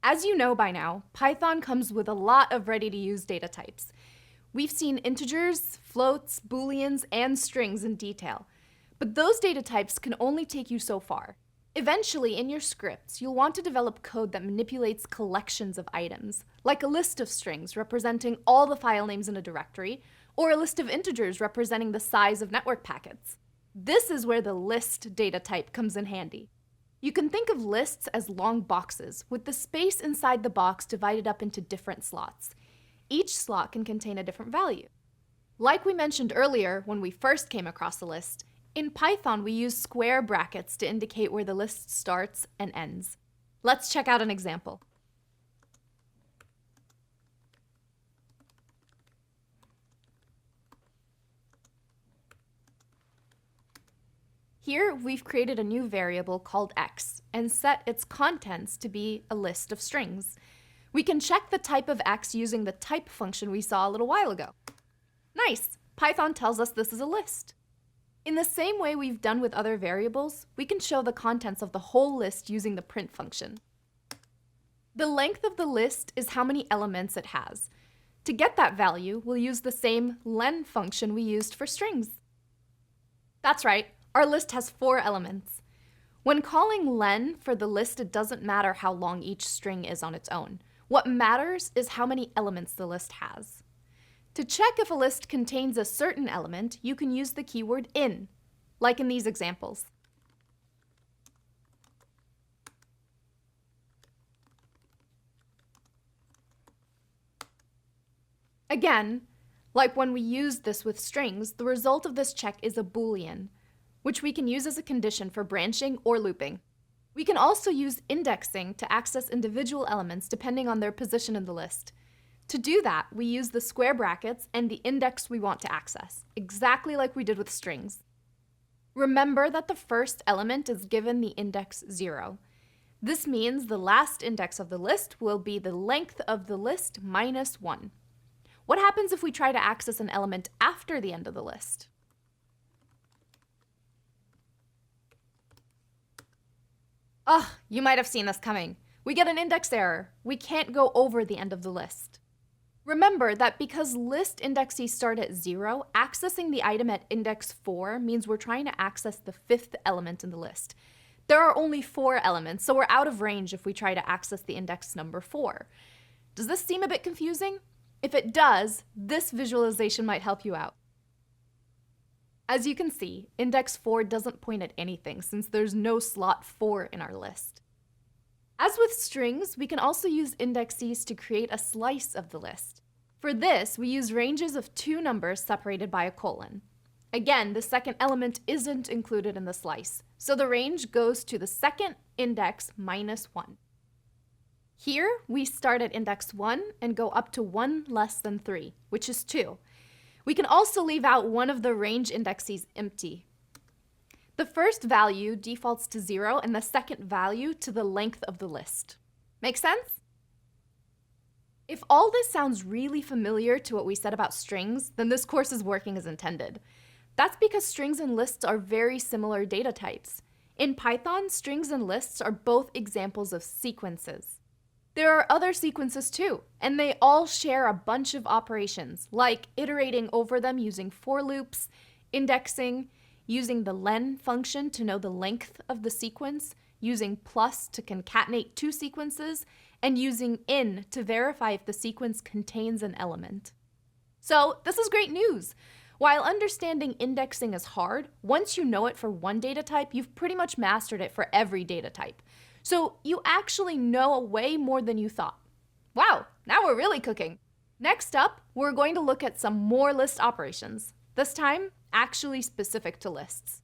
As you know by now, Python comes with a lot of ready-to-use data types. We've seen integers, floats, booleans, and strings in detail. But those data types can only take you so far. Eventually, in your scripts, you'll want to develop code that manipulates collections of items, like a list of strings representing all the file names in a directory, or a list of integers representing the size of network packets. This is where the list data type comes in handy. You can think of lists as long boxes, with the space inside the box divided up into different slots. Each slot can contain a different value. Like we mentioned earlier when we first came across a list, in Python we use square brackets to indicate where the list starts and ends. Let's check out an example. Here, we've created a new variable called x and set its contents to be a list of strings. We can check the type of x using the type function we saw a little while ago. Nice! Python tells us this is a list. In the same way we've done with other variables, we can show the contents of the whole list using the print function. The length of the list is how many elements it has. To get that value, we'll use the same len function we used for strings. That's right. Our list has 4 elements. When calling len for the list, it doesn't matter how long each string is on its own. What matters is how many elements the list has. To check if a list contains a certain element, you can use the keyword in, like in these examples. Again, like when we used this with strings, the result of this check is a boolean, which we can use as a condition for branching or looping. We can also use indexing to access individual elements depending on their position in the list. To do that, we use the square brackets and the index we want to access, exactly like we did with strings. Remember that the first element is given the index 0. This means the last index of the list will be the length of the list minus 1. What happens if we try to access an element after the end of the list? You might have seen this coming. We get an index error. We can't go over the end of the list. Remember that because list indexes start at 0, accessing the item at index 4 means we're trying to access the 5th element in the list. There are only 4 elements, so we're out of range if we try to access the index number 4. Does this seem a bit confusing? If it does, this visualization might help you out. As you can see, index 4 doesn't point at anything since there's no slot 4 in our list. As with strings, we can also use indexes to create a slice of the list. For this, we use ranges of 2 numbers separated by a colon. Again, the second element isn't included in the slice, so the range goes to the second index minus 1. Here, we start at index 1 and go up to 1 less than 3, which is 2. We can also leave out one of the range indexes empty. The first value defaults to 0 and the second value to the length of the list. Make sense? If all this sounds really familiar to what we said about strings, then this course is working as intended. That's because strings and lists are very similar data types. In Python, strings and lists are both examples of sequences. There are other sequences too, and they all share a bunch of operations, like iterating over them using for loops, indexing, using the len function to know the length of the sequence, using plus to concatenate 2 sequences, and using in to verify if the sequence contains an element. So this is great news. While understanding indexing is hard, once you know it for one data type, you've pretty much mastered it for every data type. So you actually know way more than you thought. Wow, now we're really cooking. Next up, we're going to look at some more list operations, this time actually specific to lists.